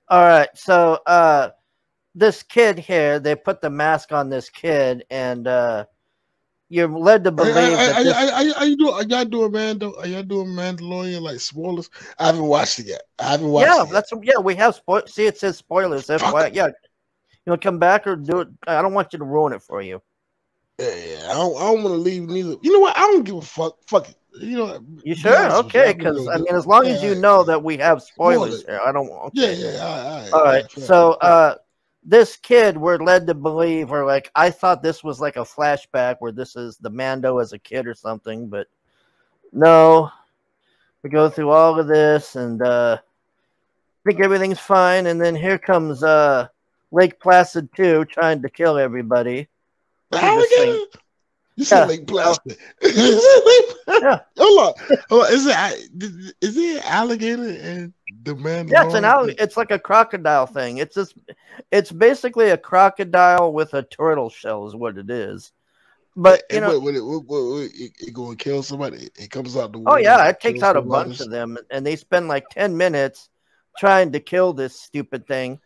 All right, so this kid here, they put the mask on this kid, and you're led to believe that this. Are you doing? Are y'all doing Mando? Are y'all doing Mandalorian like spoilers? I haven't watched it yet. I haven't watched Yeah, it yet. that's yeah. We have see it says spoilers. Fuck. FYI, yeah. You want to come back or do it? I don't want you to ruin it for you. Yeah. I don't want to leave neither. You know what? I don't give a fuck. Fuck it. You know, You be sure? honest with you. Okay, I'm not because gonna I do mean, it. as long Yeah, as all you right, know yeah. that we have Spoil spoilers it. here, I don't. Yeah, Okay. yeah. All All right. right, fair So, enough. Yeah. this kid, we're led to believe, or like, I thought this was like a flashback where this is the Mando as a kid or something, but no. We go through all of this, and think everything's fine, and then here comes Lake Placid 2 trying to kill everybody. Let me just sing. Alligator. You said Yeah, Lake Placid. Hold yeah, on. Hold on. Is it alligator in the yeah. It's an Mandalorian? it's like a crocodile thing. It's basically a crocodile with a turtle shell, is what it is. But you And know, it going to kill somebody? It comes out the oh water yeah, and it takes kills out a somebody. bunch of them, and they spend like 10 minutes trying to kill this stupid thing.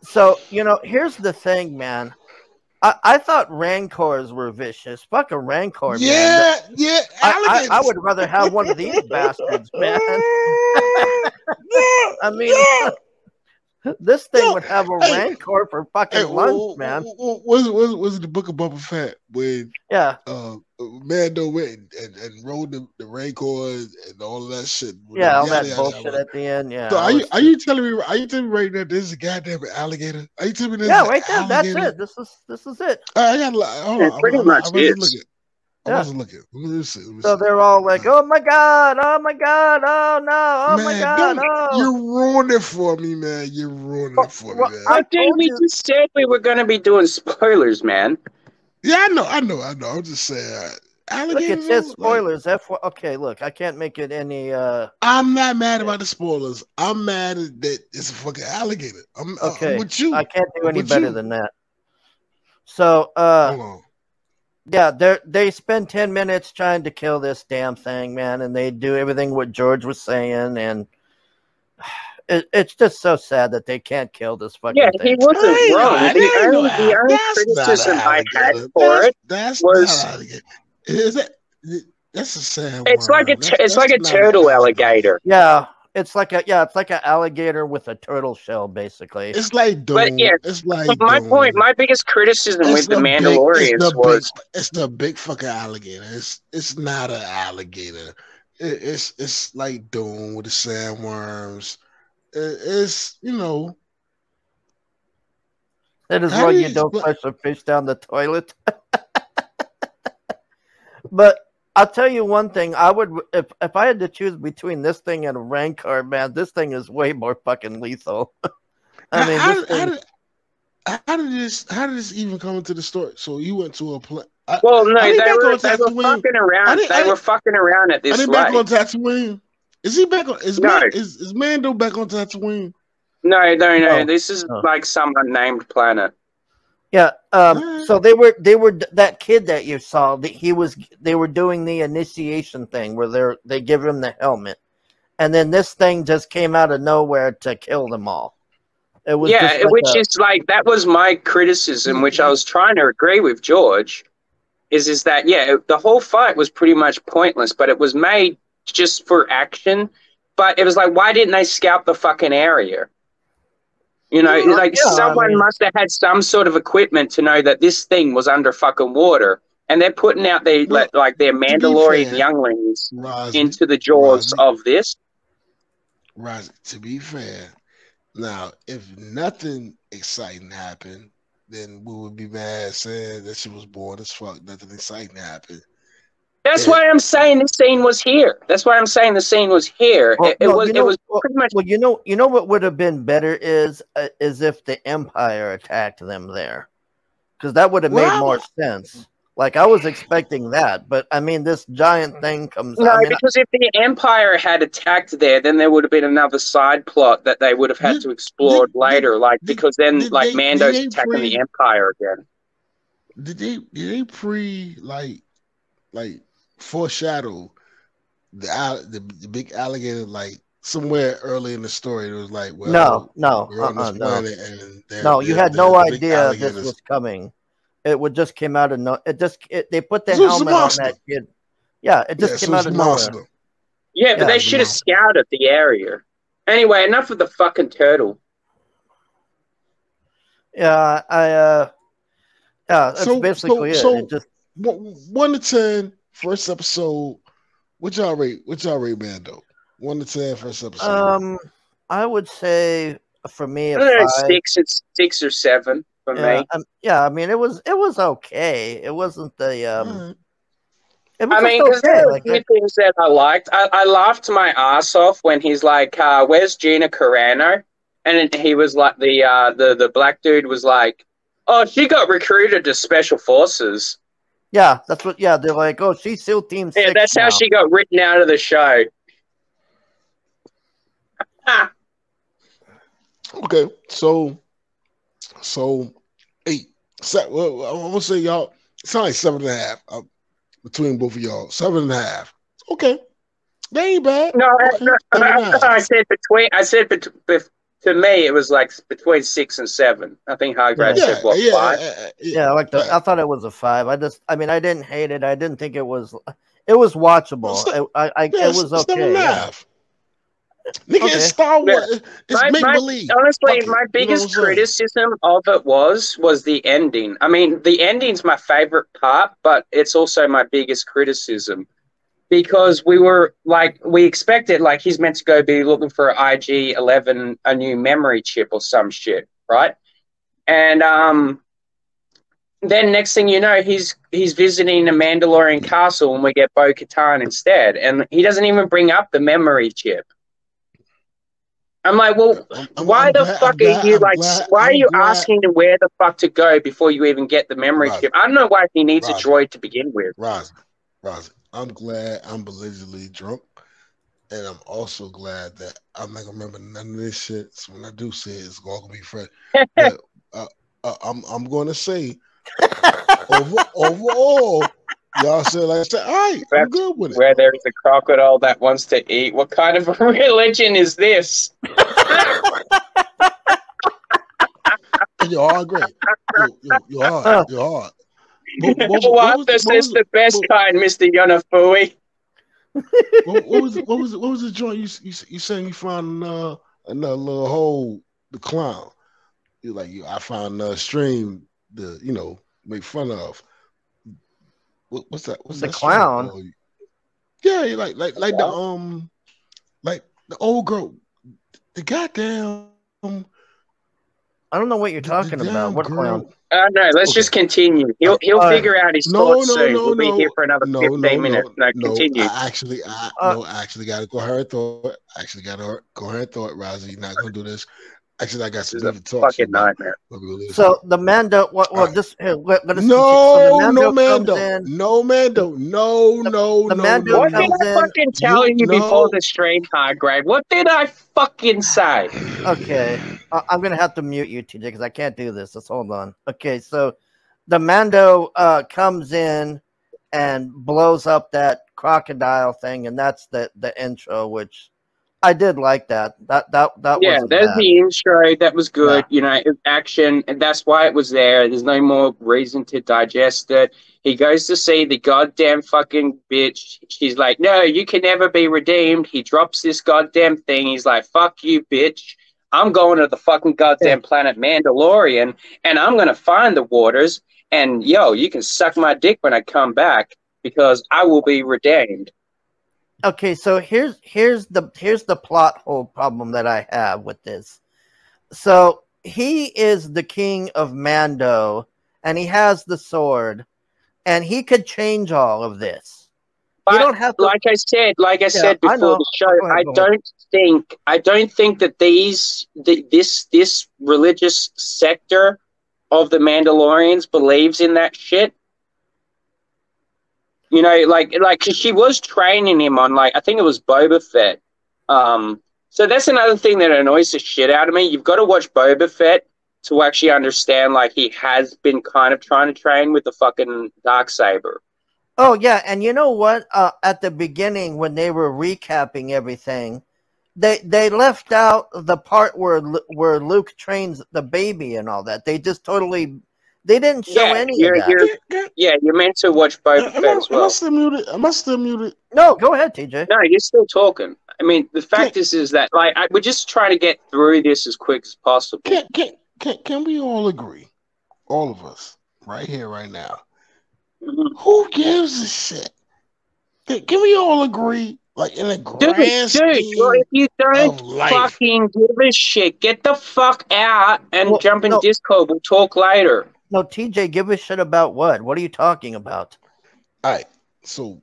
So here's the thing, man. I thought rancors were vicious. Fuck a rancor, man. Yeah, yeah, I alligators. would rather have one of these bastards, man. Yeah, I mean, yeah, this thing yeah. would have a Hey, rancor for hey, fucking lunch, man. was it the Book of Boba Fett when Yeah, Mando went and rode the Raycors and all of that shit? yeah, all Yada that yada bullshit yada. at the end. So Yeah, I was are just you telling me right now this is a goddamn alligator? Are you telling me this yeah, is an right there. That's alligator? it. This is it. I got hold It on. pretty much I wasn't is. looking. I Yeah. wasn't looking. Let me see. Let me So see. they're all like, Uh, "Oh my god! Oh my god! Oh no! Oh my Man, god! don't Oh." you ruin it for me, man. You're ruining it for me, Well, man. I But dude, told we you. just said we were going to be doing spoilers, man. Yeah, I know. I'm just saying, Look, alligator it says though. Like, spoilers. Okay, look, I can't make it any. I'm not mad about the spoilers. I'm mad that it's a fucking alligator. I'm Okay, with you. I can't do I'm any with better you. than that. So, Hold on. yeah, they spend 10 minutes trying to kill this damn thing, man, and they do everything what George was saying, and it's just so sad that they can't kill this Yeah, fucking he thing. wasn't wrong. That ain't no The only that's not an criticism I had alligator. for it That's not was an alligator. Is that that's a it's like sandworm. it's like That's a not an turtle alligator. alligator. It's like an alligator with a turtle shell, basically. It's like But yeah, Doom. It's like my point, Doom. my biggest criticism It's with the the big. It's the Mandalorians big. was It's the big fucking alligator. It's not an alligator. It's like Doom with the sandworms. It's That is how why do you you don't explain? flush a fish down the toilet. But I'll tell you one thing. I would if I had to choose between this thing and a rancor, man, this thing is way more fucking lethal. I How, mean, this how, how thing. did how did this even come into the story? So you went to a plane. well, Are no, they back on they were Tatooine? fucking Are around. they They are they, were fucking around at are this they back on lake. Tatooine? Is he back on? No, Is Mando back on Tatooine? no. No, This is no. like some unnamed planet. Yeah. Nah. So they were that kid that you saw. They were doing the initiation thing where they give him the helmet, and then this thing just came out of nowhere to kill them all. It was just Yeah, like which a is like that was my criticism, which I was trying to agree with George. Is that yeah, the whole fight was pretty much pointless, but it was made just for action. But it was like, why didn't they scout the fucking area? You know, like yeah. I someone mean, must have had some sort of equipment to know that this thing was under fucking water, and they're putting out Well, their to be Mandalorian fair, younglings Rosie, into the jaws Rosie, of this. Rosie. To be fair, now if nothing exciting happened, then we would be mad saying that she was bored as fuck. Nothing exciting happened. That's It, why I'm saying the scene was here. That's why I'm saying the scene was here. well, no, It was pretty much. you know what would have been better is if the Empire attacked them there, because that would have made more well, sense. Like I was expecting that, but I mean, this giant thing comes. No, I mean, because if the Empire had attacked there, then there would have been another side plot that they would have had did to explore later. Like because then, like did Mando's they attacking the pre Empire again. did they pre like foreshadow the big alligator like somewhere early in the story, it was like, No, well, no, we're on this no, planet, and no. You had no the big idea this alligators. was coming. It would just came out of no. They put the So it's a helmet on monster. that kid. Yeah, it just Yeah, came so out it's a of nowhere. monster. Yeah, but Yeah. they It's a should have monster. scouted the area. Anyway, enough of the fucking turtle. Yeah, yeah, that's So basically it. It just 1 to 10, first episode. What y'all rate? What y'all rate Mando? 1 to 10, first episode. I would say for me I a don't know, 5. it's 6 or 7 for Yeah, me. yeah. I mean, it was okay. It wasn't the All right. It was I just mean, because okay. there were a Like few things that I liked. I laughed my ass off when he's like, "Where's Gina Carano?" And then he was like, the black dude was like, "Oh, she got recruited to special forces." yeah, that's what. Yeah, they're like, oh, she's SEAL Team Yeah, 6 that's how now. she got written out of the show. Ah, Okay, so 8. Well, I'm gonna say y'all. It's not like 7.5 between both of y'all. 7.5. Okay, they ain't bad. no, Okay, 7.5. I said between. I said to me, it was like between 6 and 7. I think Hargrave Yeah. said what, 5? Yeah, I like the. I Right. thought it was a 5. I mean, I didn't hate it. I didn't think it was. It was watchable. It was Seven and okay. a Yeah. half. Nigga, it's Okay. Star Yeah. Wars. It's make My believe. honestly, Fuck it. my You know what I'm biggest saying? criticism of it was the ending. I mean, the ending's my favorite part, but it's also my biggest criticism because we expected like he's meant to go be looking for IG-11, a new memory chip or some shit, right? And then next thing you know, he's visiting a Mandalorian castle, and we get Bo-Katan instead, and he doesn't even bring up the memory chip. I'm like, well, why I'm the glad. fuck are you like? Why are I'm you glad. asking him where the fuck to go before you even get the memory Roz, chip? I don't know why he needs a Roz, droid to begin with. Roz. I'm glad I'm belligerently drunk, and I'm also glad that I'm not gonna remember none of this shit. So when I do say it, it's all gonna be fresh. But I'm going to say overall, y'all said like I said, all right, I'm good with it. Where there is a crocodile that wants to eat. What kind of a religion is this? And you're all great. You're hard. You're hard. This is the best kind, Mr. Yonafui. What was the joint you saying you found another little hole the clown? You like I found a stream to make fun of. What's that? What's The that clown. stream? Yeah, like the old girl, the goddamn. I don't know what you're talking about. What girl. clown? No, let's just continue. He'll figure out his thoughts soon. We'll be here for another 15 minutes. No, continue. I actually got a coherent thought. Rosie, you're not gonna do this. Actually, I got some This is stuff a to talk to you fucking about. nightmare. So the Mando. Well, All right. just here, let us continue. No, So the no Mando Mando. comes in. No Mando. No, no, The no, Mando no, What did no. comes I in. fucking tell you before the stream, Hargrave? What did I fucking say? Okay, I'm gonna have to mute you, TJ, because I can't do this. Let's hold on. Okay, so the Mando comes in and blows up that crocodile thing, and that's the intro, which I did like that. That Yeah, wasn't there's bad. the intro. That was good. Yeah. You know, it was action, and that's why it was there. There's no more reason to digest it. He goes to see the goddamn fucking bitch. She's like, no, you can never be redeemed. He drops this goddamn thing. He's like, fuck you, bitch. I'm going to the fucking goddamn planet Mandalorian, and I'm going to find the waters. And, yo, you can suck my dick when I come back because I will be redeemed. Okay, so here's the plot hole problem that I have with this. So he is the king of Mando, and he has the sword, and he could change all of this. But you don't have to, like I said before the show, Go ahead. I don't think that this religious sector of the Mandalorians believes in that shit. You know, like 'cause she was training him on I think it was Boba Fett. So that's another thing that annoys the shit out of me. You've got to watch Boba Fett to actually understand he has been kind of trying to train with the fucking Darksaber. Oh yeah, and you know what? At the beginning when they were recapping everything, they left out the part where Luke trains the baby and all that. They just totally they didn't show any of that. You're meant to watch Boba Fett as well. Am I still muted? Am I still muted? No, go ahead, TJ. No, you're still talking. I mean, the fact is that like we're just trying to get through this as quick as possible. Can we all agree, all of us, right here, right now? Mm-hmm. Who gives a shit? Can we all agree? Like in a grand scheme if you don't of fucking give a shit, get the fuck out and jump in Discord. We'll talk later. No, TJ, give a shit about what? What are you talking about? All right, so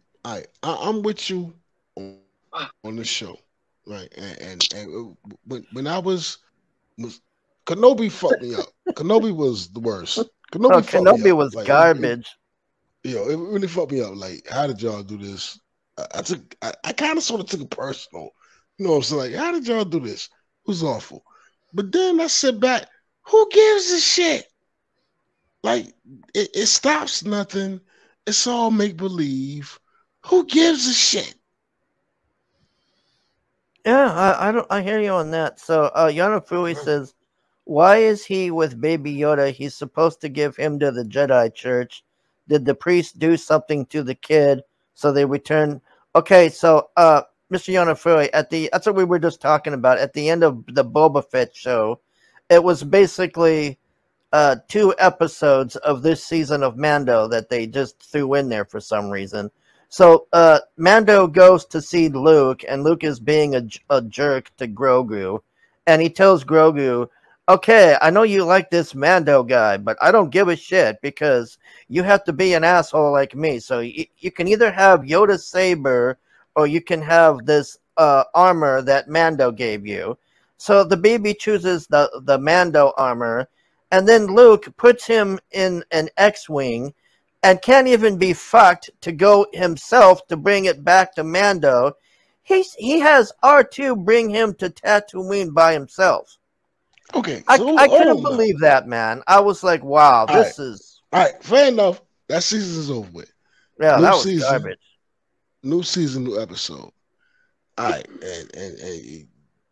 I'm with you on the show, right? And when I was Kenobi fucked me up. Kenobi was the worst. Kenobi was like, garbage. It really fucked me up. Like, how did y'all do this? I kind of sort of took it personal. You know what I'm saying? Like, how did y'all do this? It was awful. But then I sit back, who gives a shit? Like, it stops nothing. It's all make believe. Who gives a shit? Yeah, I hear you on that. So Yanafui says, why is he with Baby Yoda? He's supposed to give him to the Jedi Church. Did the priest do something to the kid so they return? Okay, so Mr. Yanafui, that's what we were just talking about. At the end of the Boba Fett show, it was basically 2 episodes of this season of Mando that they just threw in there for some reason. So Mando goes to see Luke, and Luke is being a jerk to Grogu, and he tells Grogu, okay, I know you like this Mando guy, but I don't give a shit because you have to be an asshole like me. So you can either have Yoda's saber or you can have this armor that Mando gave you. So the baby chooses the Mando armor, and then Luke puts him in an X-Wing and can't even be fucked to go himself to bring it back to Mando. He has R2 bring him to Tatooine by himself. Okay, so I couldn't believe that, man. I was like, wow, this is... All right, fair enough. That season's over with. Yeah, that was garbage. New season, new episode. All right, and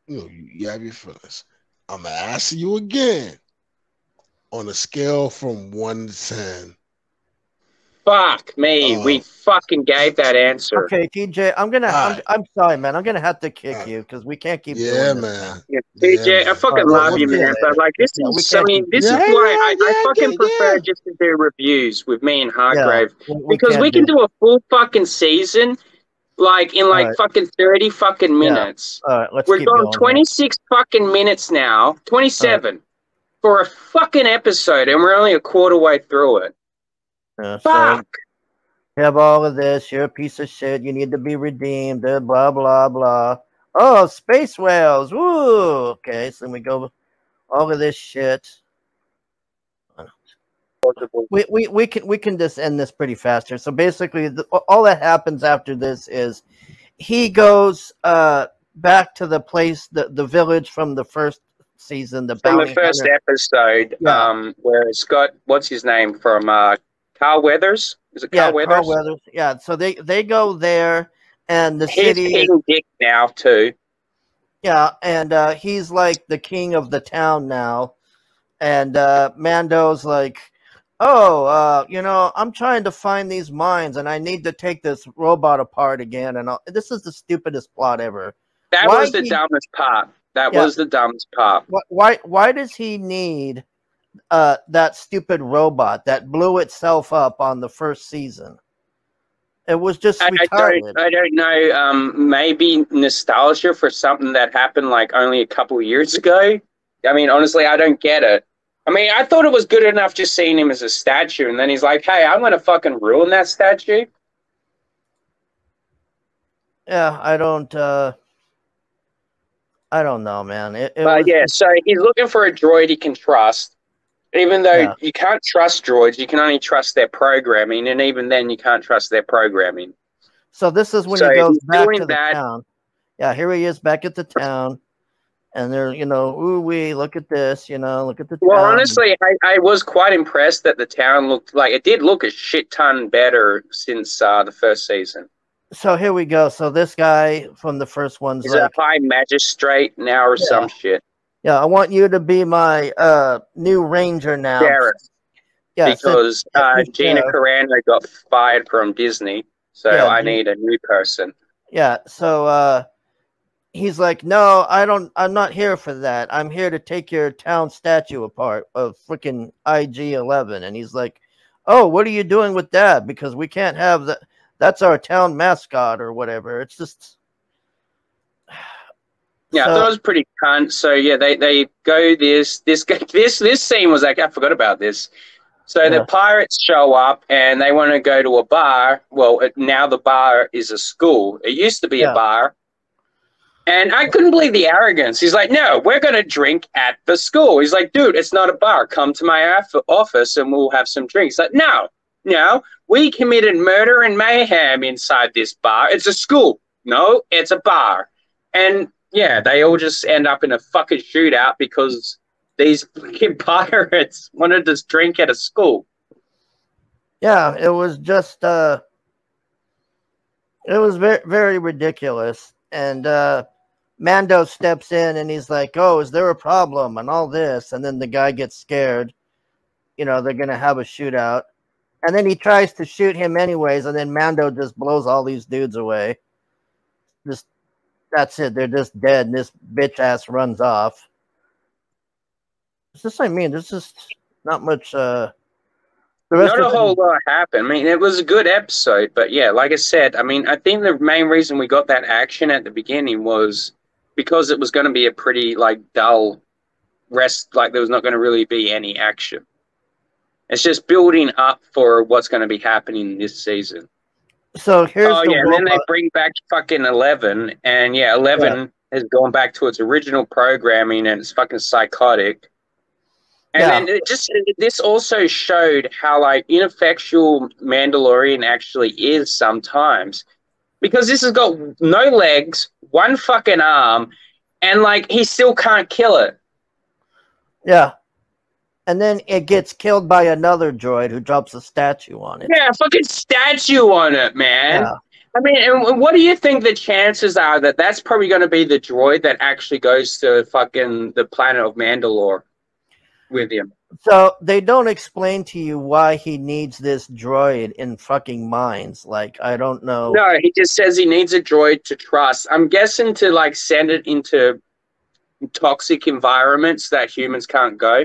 you have your feelings. I'm going to ask you again. On a scale from 1 to 10. Fuck me. We fucking gave that answer. Okay, TJ, I'm sorry, man. I'm gonna have to kick you because we can't keep doing this. Man. Yeah, TJ, I fucking love you, man. But like this is why I fucking prefer just to do reviews with me and Hargrave. Because we can do a full fucking season like in fucking 30 fucking minutes. All right, We're going 26 fucking minutes now. 27 for a fucking episode, and we're only a quarter way through it. Fuck. So you have all of this. You're a piece of shit. You need to be redeemed. Blah blah blah. Oh, space whales. Woo. Okay, so we go all of this shit. We can just end this pretty faster. So basically, all that happens after this is he goes back to the place, the village from the first season, the first episode, where it's got what's his name from Carl Weathers. Is it Carl Weathers? Carl Weathers. Yeah. So they go there, and the city. He's King Dick now too. Yeah, and he's like the king of the town now, and Mando's like, oh, I'm trying to find these mines, and I need to take this robot apart again, and this is the stupidest plot ever. That was the dumbest part. That was the dumbest part. Why does he need that stupid robot that blew itself up on the first season? It was just retarded. I don't know. Maybe nostalgia for something that happened like only a couple of years ago. I mean, honestly, I don't get it. I mean, I thought it was good enough just seeing him as a statue, and then he's like, hey, I'm going to fucking ruin that statue. Yeah, I don't know, man. So he's looking for a droid he can trust. Even though you can't trust droids, you can only trust their programming, and even then you can't trust their programming. So this is when he goes back to the town. Yeah, here he is back at the town, and they're, ooh wee, look at this, look at the town. Well, honestly, I was quite impressed that the town looked like it did look a shit ton better since the first season. So here we go. So this guy from the first one's He's like, a high magistrate now or some shit. yeah, I want you to be my new ranger now. Sheriff. Yeah, because Gina sheriff. Carano got fired from Disney, so Yeah, I need a new person. Yeah, so he's like, no, I'm not here for that. I'm here to take your town statue apart of freaking IG-11. And he's like, oh, what are you doing with that? Because we can't have that. That's our town mascot or whatever. It's just. Yeah, So, I thought it was pretty cunt. So yeah, they go this scene was like, I forgot about this. So the pirates show up and they want to go to a bar. Well, now the bar is a school. It used to be a bar. And I couldn't believe the arrogance. He's like, no, we're going to drink at the school. He's like, dude, it's not a bar. Come to my office and we'll have some drinks. Like, no, we committed murder and mayhem inside this bar. It's a school. No, it's a bar. And yeah, they all just end up in a fucking shootout because these fucking pirates wanted to drink at a school. Yeah, it was just, it was very, very ridiculous. And Mando steps in and he's like, oh, is there a problem? And all this. And then the guy gets scared. You know, they're going to have a shootout. And then he tries to shoot him anyways. And then Mando just blows all these dudes away. Just, that's it. They're just dead. And this bitch ass runs off. It's just, I mean, there's just not much. Not a whole lot happened. I mean, it was a good episode, but yeah, like I said, I mean, I think the main reason we got that action at the beginning was because it was going to be a pretty like dull rest. Like there was not going to really be any action. It's just building up for what's going to be happening this season. So here's and then they bring back fucking 11, and 11 has gone back to its original programming, and it's fucking psychotic. And then this also showed how like ineffectual Mandalorian actually is sometimes, because this has got no legs, one fucking arm, and like he still can't kill it. Yeah. And then it gets killed by another droid who drops a statue on it. Yeah, a fucking statue on it, man. Yeah. I mean, and what do you think the chances are that that's probably going to be the droid that actually goes to fucking the planet of Mandalore with him? So they don't explain to you why he needs this droid in fucking mines. Like, I don't know. No, he just says he needs a droid to trust. I'm guessing to like send it into toxic environments that humans can't go.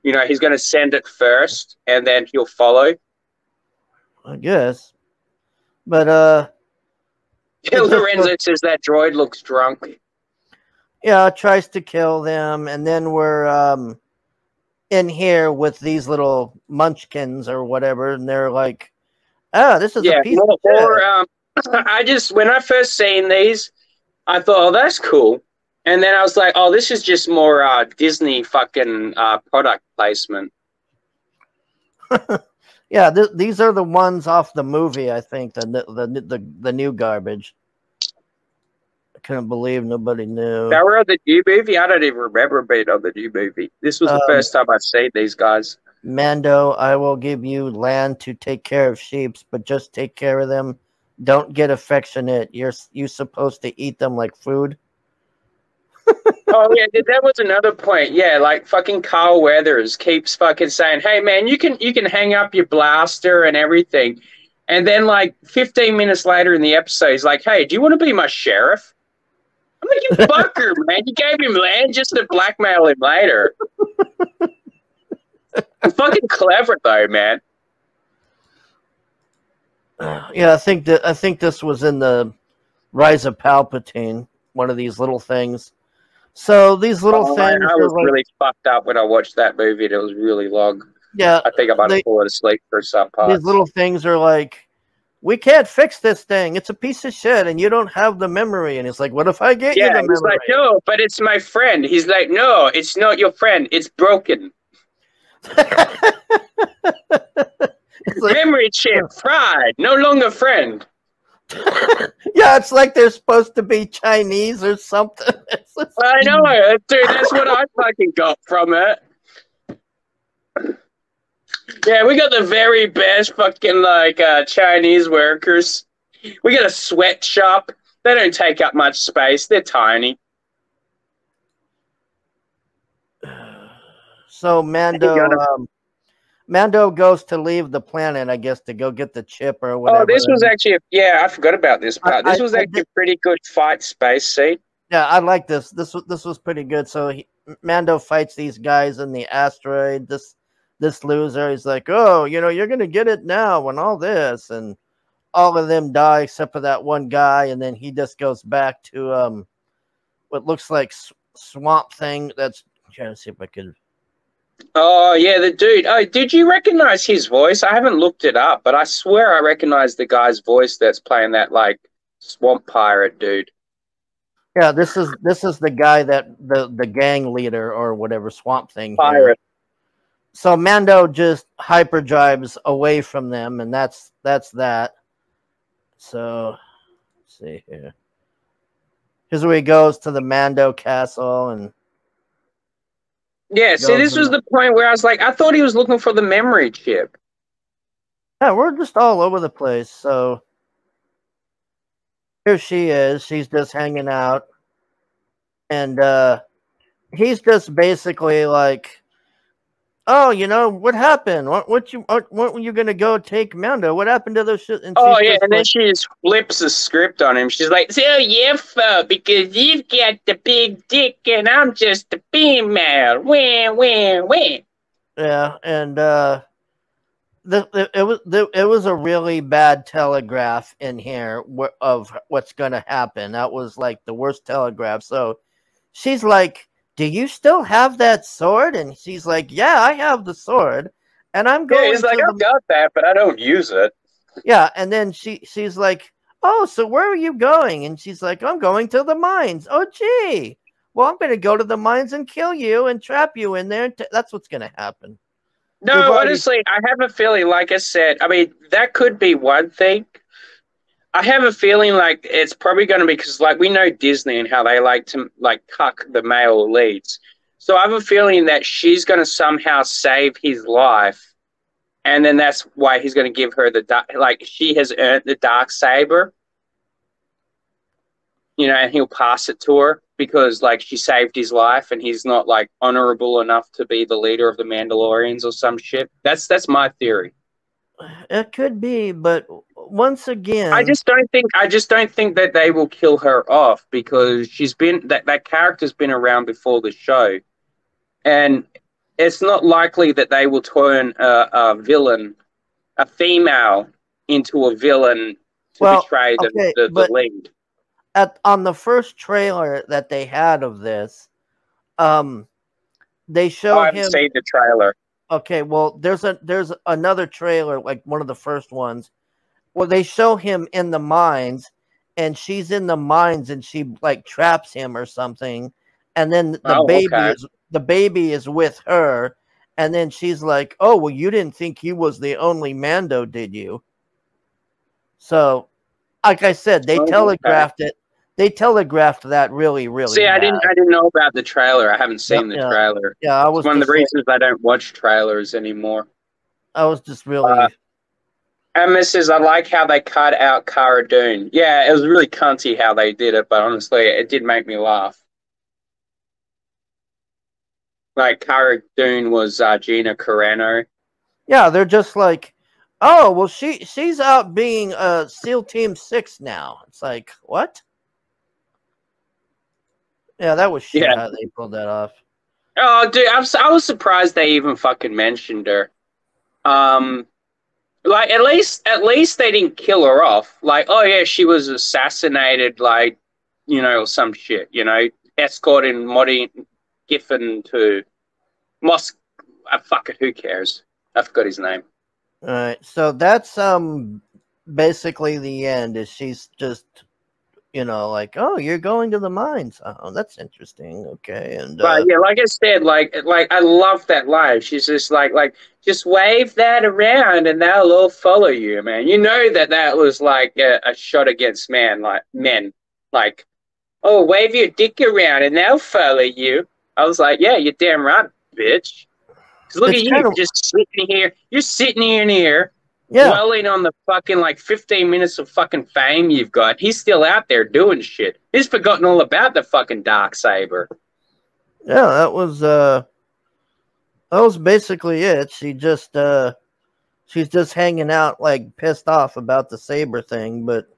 You know, he's going to send it first and then he'll follow. I guess. But, Lorenzo says that droid looks drunk. Yeah, tries to kill them. And then we're, in here with these little munchkins or whatever, and they're like, this is a piece of shit. When I first seen these, I thought, oh, that's cool. And then I was like, oh, this is just more Disney fucking product placement. Yeah, these are the ones off the movie, I think, the new garbage. I couldn't believe nobody knew. They were on the new movie? I don't even remember being on the new movie. This was the first time I've seen these guys. Mando, I will give you land to take care of sheep, but just take care of them. Don't get affectionate. You're supposed to eat them like food. Oh, yeah, that was another point. Yeah, like fucking Carl Weathers keeps fucking saying, hey, man, you can hang up your blaster and everything. And then like 15 minutes later in the episode, he's like, hey, do you want to be my sheriff? I'm like, you fucker, man. You gave him land just to blackmail him later. Fucking clever, though, man. Yeah, I think this was in the Rise of Palpatine, one of these little things. So these little things. I was really fucked up when I watched that movie. And it was really long. Yeah, I think I might have fallen asleep for some parts. These little things are like, we can't fix this thing. It's a piece of shit, and you don't have the memory. And it's like, what if I get you the memory? He's like, no, but it's my friend. He's like, no, it's not your friend. It's broken. It's like, memory chip fried. No longer friend. Yeah, it's like they're supposed to be Chinese or something. I know, dude. That's what I fucking got from it. Yeah, we got the very best fucking like Chinese workers. We got a sweatshop. They don't take up much space. They're tiny. So Mando goes to leave the planet, I guess, to go get the chip or whatever. Oh, this was actually I forgot about this part. This was actually a pretty good fight space scene. Yeah, I like this. This was pretty good. So Mando fights these guys in the asteroid. This loser, he's like, oh, you're gonna get it now and all this, and all of them die except for that one guy, and then he just goes back to what looks like swamp thing. That's I'm trying to see if I could. Oh yeah, the dude. Oh, did you recognize his voice? I haven't looked it up, but I swear I recognize the guy's voice that's playing that like swamp pirate dude. Yeah, this is the guy that the gang leader or whatever swamp thing Pirate. here. So Mando just hyperdrives away from them, and that's that. So let's see here. Here's where he goes to the Mando castle, and yeah. See, this was the point where I was like, I thought he was looking for the memory chip. Yeah, we're just all over the place. So here she is. She's just hanging out, and he's just basically like, oh, what happened? What were you gonna go take Mando? What happened to those shit? And then she just flips the script on him. She's like, "So you're because you've got the big dick and I'm just the female." Wah. Yeah, and it was a really bad telegraph in here of what's gonna happen. That was like the worst telegraph. So she's like, do you still have that sword? And she's like, yeah, I have the sword. And I'm going he's like, I've got that, but I don't use it. Yeah, and then she's like, oh, so where are you going? And she's like, I'm going to the mines. Oh, gee. Well, I'm going to go to the mines and kill you and trap you in there. That's what's going to happen. No, honestly, I have a feeling, like I said, I mean, that could be one thing. I have a feeling like it's probably going to be because, like, we know Disney and how they like to, like, cuck the male leads. So I have a feeling that she's going to somehow save his life, and then that's why he's going to give her she has earned the dark saber, and he'll pass it to her because, like, she saved his life, and he's not, like, honorable enough to be the leader of the Mandalorians or some shit. That's my theory. It could be, but once again, I just don't think that they will kill her off because she's been that character's been around before the show, and it's not likely that they will turn a villain, a female, into a villain to betray the lead. On the first trailer that they had of this, they show I haven't seen the trailer. Okay, well, there's another trailer, like one of the first ones, where they show him in the mines, and she's in the mines, and she like traps him or something, and then the baby is with her, and then she's like, "Oh, well, you didn't think he was the only Mando, did you?" So, like I said, they telegraphed it. They telegraphed that really, really. See, bad. I didn't know about the trailer. I haven't seen the trailer. Yeah, I was one of the reasons I don't watch trailers anymore. I was just really. And Mrs. I like how they cut out Cara Dune. Yeah, it was really cunty how they did it, but honestly, it did make me laugh. Like Cara Dune was Gina Carano. Yeah, they're just like, oh, well, she's out being SEAL Team 6 now. It's like, what? Yeah, that was shit how they pulled that off. Oh, dude, I was surprised they even fucking mentioned her. Like at least they didn't kill her off. Like, oh yeah, she was assassinated, like, or some shit. Escorting Modi Giffen to Moscow. Fuck it, who cares? I forgot his name. All right, so that's basically the end. Is she's just. Like, oh, you're going to the mines. Oh, that's interesting. Okay, and but yeah, like I said, like I love that line. She's just like just wave that around and they'll all follow you, man. You know that was like a shot against men. Like, oh, wave your dick around and they'll follow you. I was like, yeah, you're damn right, bitch. Because look at you, just sitting here. You're sitting in here Yeah. dwelling on the fucking like 15 minutes of fucking fame you've got. He's still out there doing shit. He's forgotten all about the fucking Darksaber. Yeah, that was basically it. She's just hanging out, like, pissed off about the saber thing. But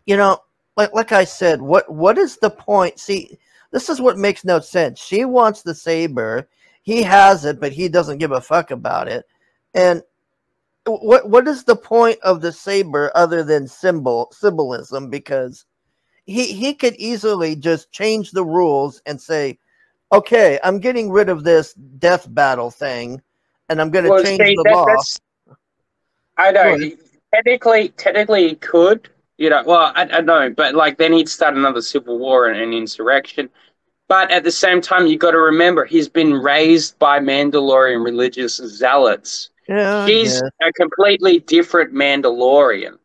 you know, like I said, what is the point? See, this is what makes no sense. She wants the saber, he has it, but he doesn't give a fuck about it. And what is the point of the saber other than symbolism? Because he could easily just change the rules and say, okay, I'm getting rid of this death battle thing, and I'm going to change the law. I know. Technically, he could. You know, well, I know, but like then he'd start another civil war and an insurrection. But at the same time, you got to remember he's been raised by Mandalorian religious zealots. Yeah, She's a completely different Mandalorian.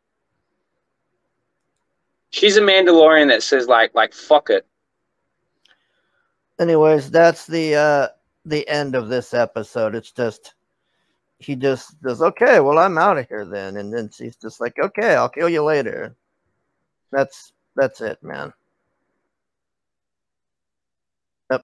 She's a Mandalorian that says like fuck it. Anyways, that's the end of this episode. It's just he just says, okay, well, I'm out of here then, and then she's just like, okay, I'll kill you later. That's it, man.